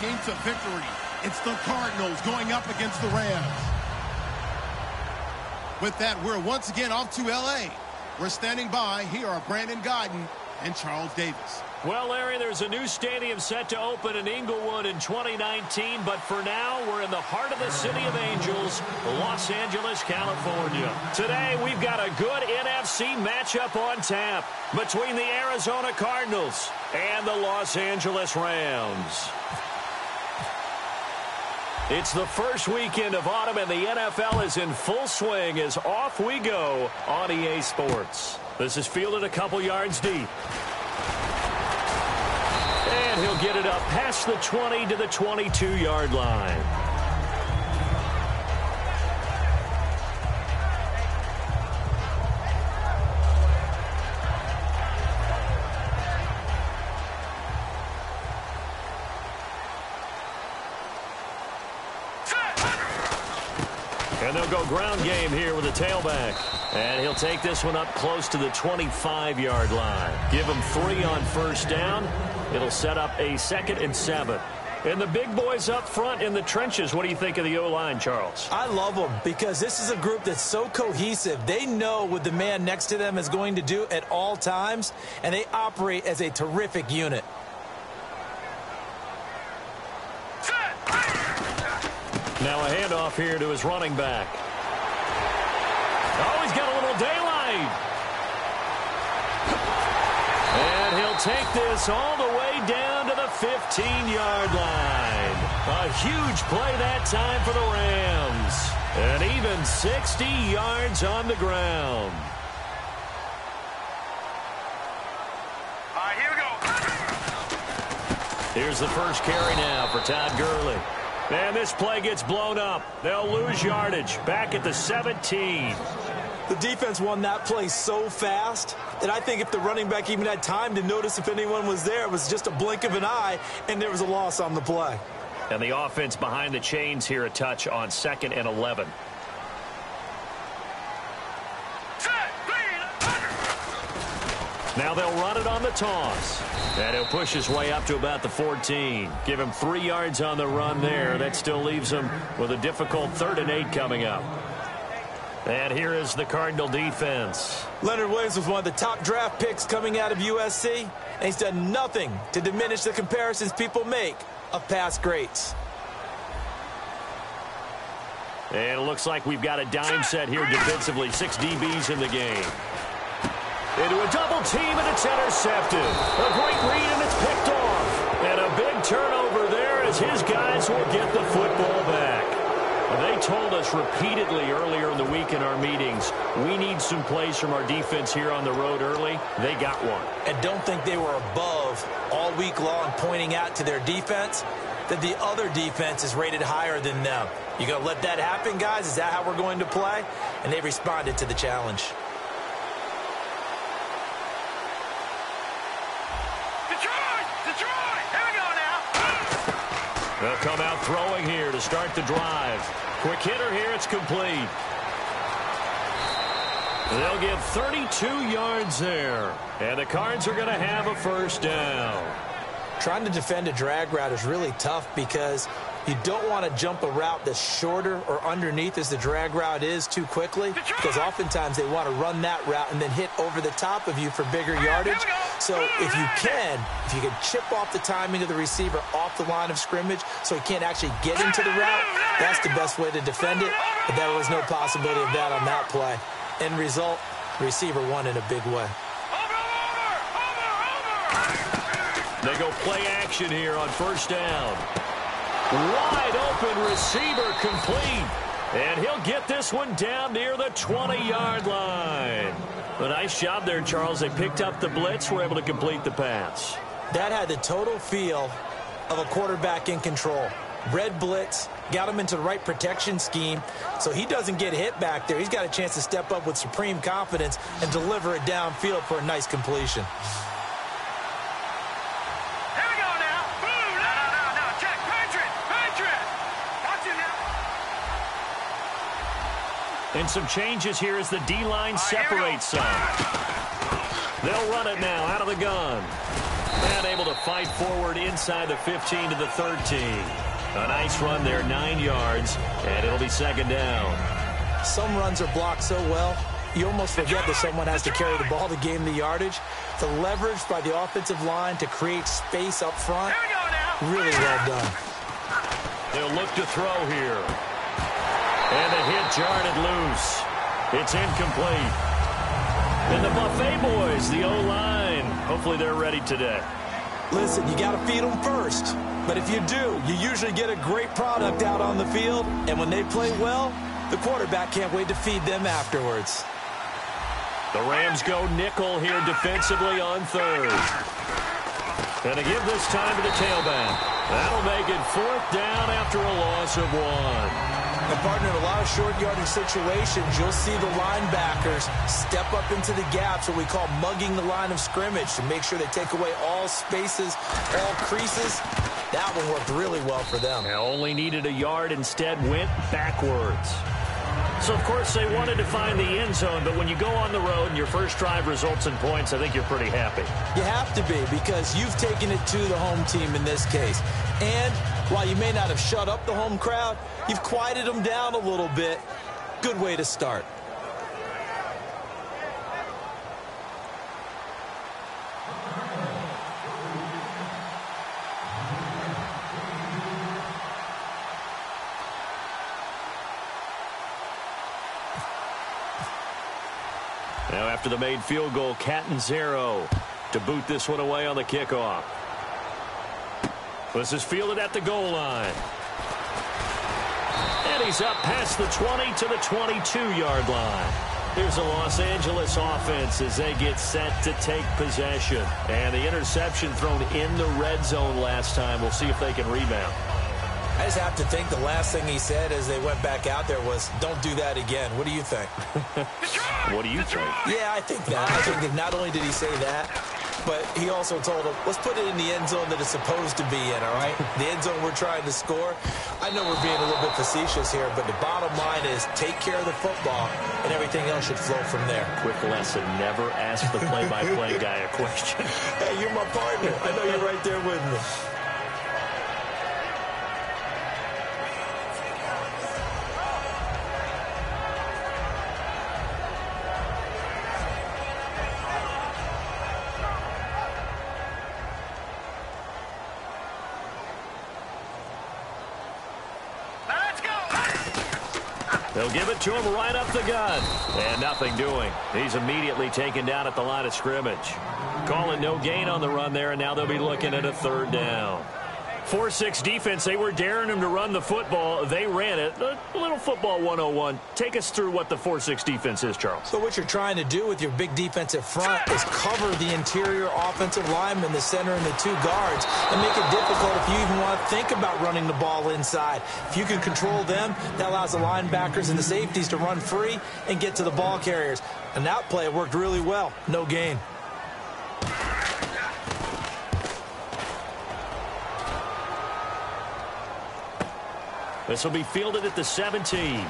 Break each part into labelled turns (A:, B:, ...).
A: team to victory. It's the Cardinals going up against the Rams. With that, we're once again off to L.A. We're standing by. Here are Brandon Gaudin and Charles Davis.
B: Well, Larry, there's a new stadium set to open in Inglewood in 2019, but for now, we're in the heart of the City of Angels, Los Angeles, California. Today, we've got a good NFC matchup on tap between the Arizona Cardinals and the Los Angeles Rams. It's the first weekend of autumn, and the NFL is in full swing as off we go on EA Sports. This is fielded a couple yards deep. And he'll get it up past the 20 to the 22-yard line. And they'll go ground game here with a tailback. And he'll take this one up close to the 25-yard line. Give him 3 on first down. It'll set up a 2nd and 7. And the big boys up front in the trenches. What do you think of the O-line, Charles?
C: I love them because this is a group that's so cohesive. They know what the man next to them is going to do at all times, and they operate as a terrific unit.
B: Now a handoff here to his running back. Oh, he's got a little daylight. And he'll take this all the way down to the 15-yard line. A huge play that time for the Rams. And even 60 yards on the ground.
D: All right, here we go.
B: Here's the first carry now for Todd Gurley. And this play gets blown up. They'll lose yardage. Back at the 17.
C: The defense won that play so fast that I think if the running back even had time to notice if anyone was there, it was just a blink of an eye, and there was a loss on the play.
B: And the offense behind the chains here, a touch on 2nd and 11. Now they'll run it on the toss. And he'll push his way up to about the 14. Give him 3 yards on the run there. That still leaves him with a difficult 3rd and 8 coming up. And here is the Cardinal defense.
C: Leonard Williams was one of the top draft picks coming out of USC, and he's done nothing to diminish the comparisons people make of past greats.
B: And it looks like we've got a dime set here defensively. 6 DBs in the game. Into a double team, and it's intercepted. A great read, and it's picked off. And a big turnover there as his guys will get the football back. They told us repeatedly earlier in the week in our meetings, we need some plays from our defense here on the road early. They got one.
C: And don't think they were above all week long pointing out to their defense that the other defense is rated higher than them. You going to let that happen, guys? Is that how we're going to play? And they responded to the challenge.
B: They'll come out throwing here to start the drive. Quick hitter here, it's complete. They'll get 32 yards there. And the Cards are going to have a first down.
C: Trying to defend a drag route is really tough because you don't want to jump a route that's shorter or underneath as the drag route is too quickly, because oftentimes they want to run that route and then hit over the top of you for bigger yardage. So if you can chip off the timing of the receiver off the line of scrimmage so he can't actually get into the route, that's the best way to defend it. But there was no possibility of that on that play. End result, the receiver won in a big way.
B: They go play action here on first down. Wide open receiver complete. And he'll get this one down near the 20-yard line. A nice job there, Charles. They picked up the blitz, were able to complete the pass.
C: That had the total feel of a quarterback in control. Red blitz, got him into the right protection scheme, so he doesn't get hit back there. He's got a chance to step up with supreme confidence and deliver it downfield for a nice completion.
B: And some changes here as the D-line separates some. They'll run it now out of the gun. And able to fight forward inside the 15 to the 13. A nice run there, 9 yards, and it'll be second down.
C: Some runs are blocked so well, you almost forget that someone has to carry the ball to gain the yardage. The leverage by the offensive line to create space up front, really well done.
B: They'll look to throw here. And the hit jarred it loose. It's incomplete. And the Buffet boys, the O-line, hopefully they're ready today.
C: Listen, you got to feed them first. But if you do, you usually get a great product out on the field. And when they play well, the quarterback can't wait to feed them afterwards.
B: The Rams go nickel here defensively on third. And to give this time to the tailback. That'll make it fourth down after a loss of 1.
C: And partner, in a lot of short yardage situations, you'll see the linebackers step up into the gaps, what we call mugging the line of scrimmage, to make sure they take away all spaces, all creases. That one worked really well for them.
B: Now only needed a yard, instead went backwards. So, of course, they wanted to find the end zone, but when you go on the road and your first drive results in points, I think you're pretty happy.
C: You have to be, because you've taken it to the home team in this case. And while you may not have shut up the home crowd, you've quieted them down a little bit. Good way to start.
B: Now after the made field goal, Catanzaro to boot this one away on the kickoff. This is fielded at the goal line. And he's up past the 20 to the 22-yard line. Here's a Los Angeles offense as they get set to take possession. And the interception thrown in the red zone last time. We'll see if they can rebound.
C: I just have to think the last thing he said as they went back out there was, don't do that again. What do you think?
B: What do you think?
C: Yeah, I think that. I think that not only did he say that, but he also told him, let's put it in the end zone that it's supposed to be in, all right? The end zone we're trying to score. I know we're being a little bit facetious here, but the bottom line is take care of the football, and everything else should flow from there.
B: Quick lesson, never ask the play-by-play guy a question.
C: Hey, you're my partner. I know you're right there with me.
B: They'll give it to him right up the gun. And nothing doing. He's immediately taken down at the line of scrimmage. Calling no gain on the run there, and now they'll be looking at a third down. 4-6 defense, they were daring him to run the football. They ran it. A little football 101. Take us through what the 4-6 defense is, Charles.
C: So what you're trying to do with your big defensive front is cover the interior offensive lineman, the center, and the 2 guards, and make it difficult if you even want to think about running the ball inside. If you can control them, that allows the linebackers and the safeties to run free and get to the ball carriers. And that play worked really well. No gain.
B: This will be fielded at the 17.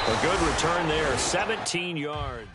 B: A good return there, 17 yards.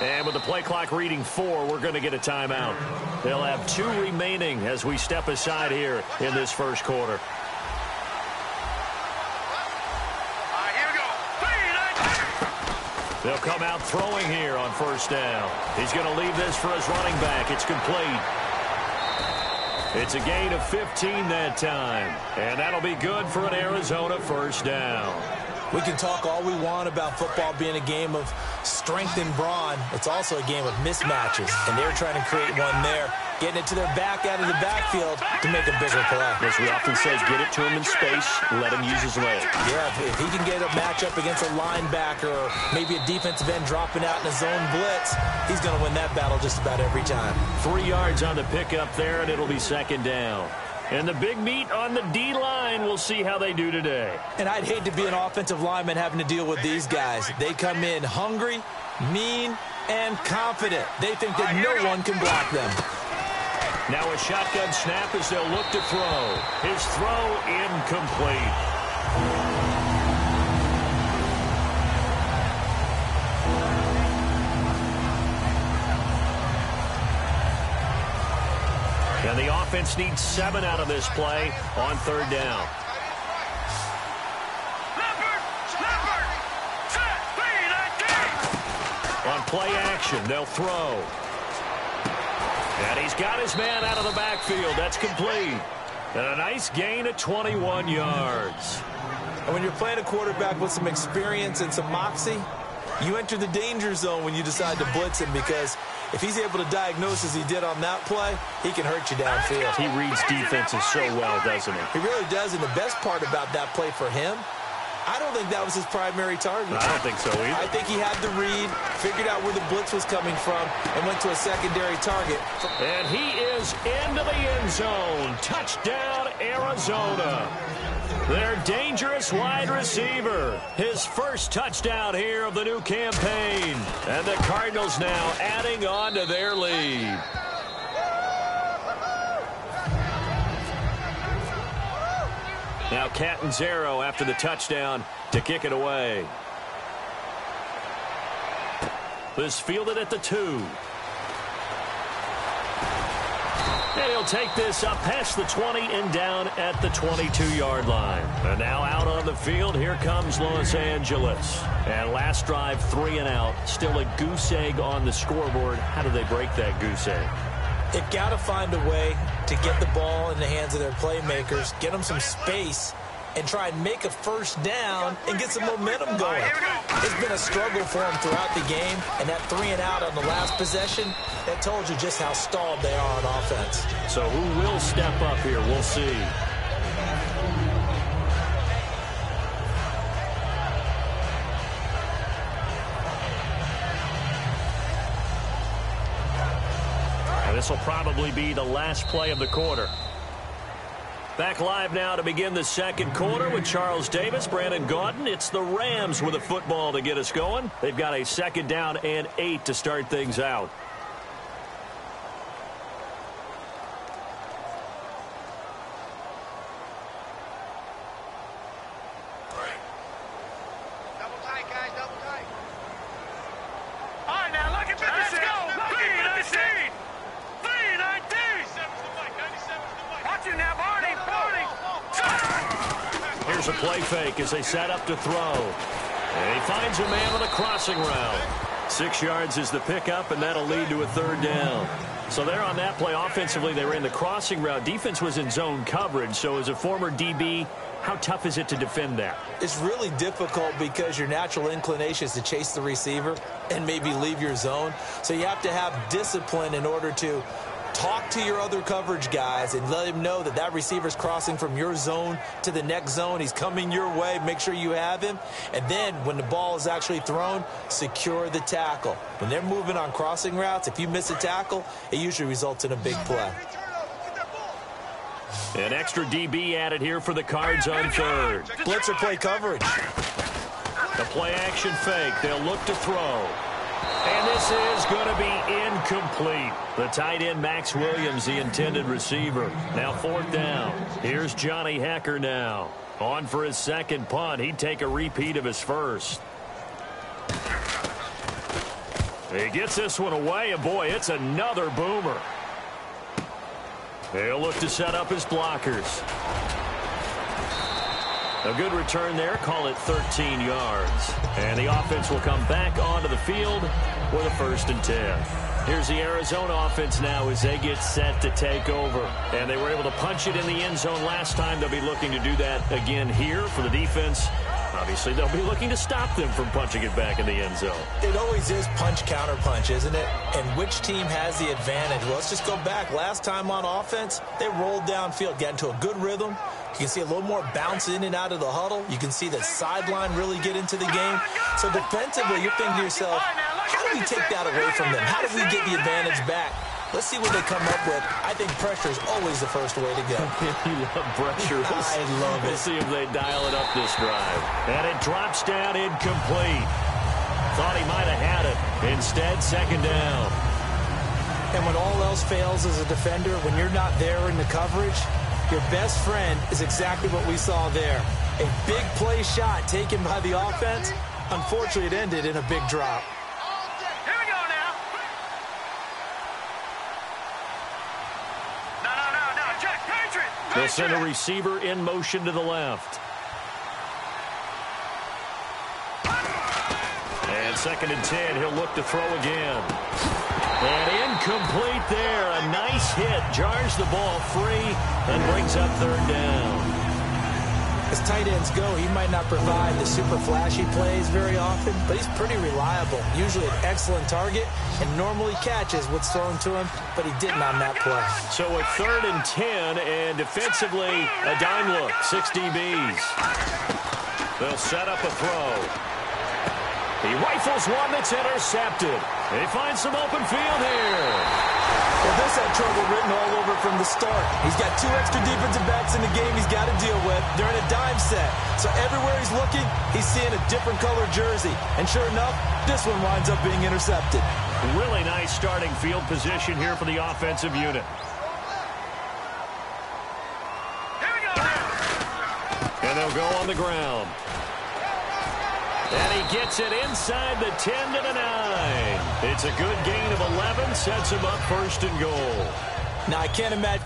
B: And with the play clock reading 4, we're going to get a timeout. They'll have 2 remaining as we step aside here in this first quarter.
D: Here we go. 3, 9, 2.
B: They'll come out throwing here on first down. He's going to leave this for his running back. It's complete. It's a gain of 15 that time. And that'll be good for an Arizona first down.
C: We can talk all we want about football being a game of strength and brawn. It's also a game of mismatches, and they're trying to create one there, getting it to their back out of the backfield to make a bigger play.
B: As we often say, get it to him in space, let him use his leg.
C: Yeah, if he can get a matchup against a linebacker or maybe a defensive end dropping out in a zone blitz, he's going to win that battle just about every time.
B: 3 yards on the pickup there, and it'll be second down. And the big meat on the D-line, we'll see how they do today.
C: And I'd hate to be an offensive lineman having to deal with these guys. They come in hungry, mean, and confident. They think that no one can block them.
B: Now a shotgun snap as they'll look to throw. His throw incomplete. And the offense needs 7 out of this play on third down. On play action, they'll throw. And he's got his man out of the backfield. That's complete. And a nice gain of 21 yards.
C: And when you're playing a quarterback with some experience and some moxie, you enter the danger zone when you decide to blitz him, because if he's able to diagnose as he did on that play, he can hurt you downfield.
B: He reads defenses so well, doesn't he?
C: He really does, and the best part about that play for him, I don't think that was his primary target.
B: I don't think so either.
C: I think he had the read, figured out where the blitz was coming from, and went to a secondary target.
B: And he is into the end zone. Touchdown, Arizona. Their dangerous wide receiver. His first touchdown here of the new campaign. And the Cardinals now adding on to their lead. Now Catanzaro after the touchdown to kick it away. This fielded at the 2. And he'll take this up past the 20 and down at the 22-yard line. And now out on the field, here comes Los Angeles. And last drive, 3 and out. Still a goose egg on the scoreboard. How do they break that goose egg?
C: They've got to find a way to get the ball in the hands of their playmakers, get them some space, and try and make a first down and get some momentum going. It's been a struggle for them throughout the game, and that 3 and out on the last possession, that told you just how stalled they are on offense.
B: So who will step up here? We'll see. And this will probably be the last play of the quarter. Back live now to begin the second quarter with Charles Davis, Brandon Gaudin. It's the Rams with a football to get us going. They've got a second down and 8 to start things out.
D: Double tight, guys, double tight. All right, now look at this. Let's go. 3-19. 3-19. Watch you now, Barney.
B: Here's a play fake as they set up to throw. And he finds a man on a crossing route. 6 yards is the pickup, and that'll lead to a third down. So there on that play, offensively, they ran the crossing route. Defense was in zone coverage. So as a former DB, how tough is it to defend that?
C: It's really difficult because your natural inclination is to chase the receiver and maybe leave your zone. So you have to have discipline in order to talk to your other coverage guys and let him know that that receiver's crossing from your zone to the next zone. He's coming your way. Make sure you have him. And then when the ball is actually thrown, secure the tackle. When they're moving on crossing routes, if you miss a tackle, it usually results in a big play.
B: An extra DB added here for the Cards on third.
C: Blitzer play coverage.
B: The play action fake. They'll look to throw. And this is going to be incomplete. The tight end, Max Williams, the intended receiver. Now fourth down. Here's Johnny Hecker now. On for his second punt. He'd take a repeat of his first. He gets this one away, and boy, it's another boomer. He'll look to set up his blockers. A good return there, call it 13 yards. And the offense will come back onto the field with a 1st and 10. Here's the Arizona offense now as they get set to take over. And they were able to punch it in the end zone last time. They'll be looking to do that again here for the defense. Obviously, they'll be looking to stop them from punching it back in the end zone.
C: It always is punch-counter-punch, isn't it? And which team has the advantage? Well, let's just go back. Last time on offense, they rolled downfield, got into a good rhythm. You can see a little more bounce in and out of the huddle. You can see the sideline really get into the game. So defensively, you're thinking to yourself, how do we take that away from them? How do we get the advantage back? Let's see what they come up with. I think pressure is always the first way to go.
B: You love pressure.
C: I love it.
B: We'll see if they dial it up this drive. And it drops down incomplete. Thought he might have had it. Instead, 2nd down.
C: And when all else fails as a defender, when you're not there in the coverage, your best friend is exactly what we saw there. A big play shot taken by the offense. Unfortunately, it ended in a big drop.
D: Here we go now. No, check, Patriot.
B: They'll send a receiver in motion to the left. And 2nd and 10, he'll look to throw again. And incomplete there. A nice hit. Jars the ball free and brings up 3rd down.
C: As tight ends go, he might not provide the super flashy plays very often, but he's pretty reliable. Usually an excellent target and normally catches what's thrown to him, but he didn't on that play.
B: So a 3rd and 10, and defensively, a dime look. 6 DBs. They'll set up a throw. He rifles one that's intercepted. They find some open field here.
C: Well, this had trouble written all over from the start. He's got 2 extra defensive backs in the game he's got to deal with. They're in a dime set. So everywhere he's looking, he's seeing a different color jersey. And sure enough, this one winds up being intercepted.
B: Really nice starting field position here for the offensive unit.
D: Here we go now.
B: And they'll go on the ground. And he gets it inside the 10 to the 9. It's a good gain of 11, sets him up 1st and goal.
C: Now, I can't imagine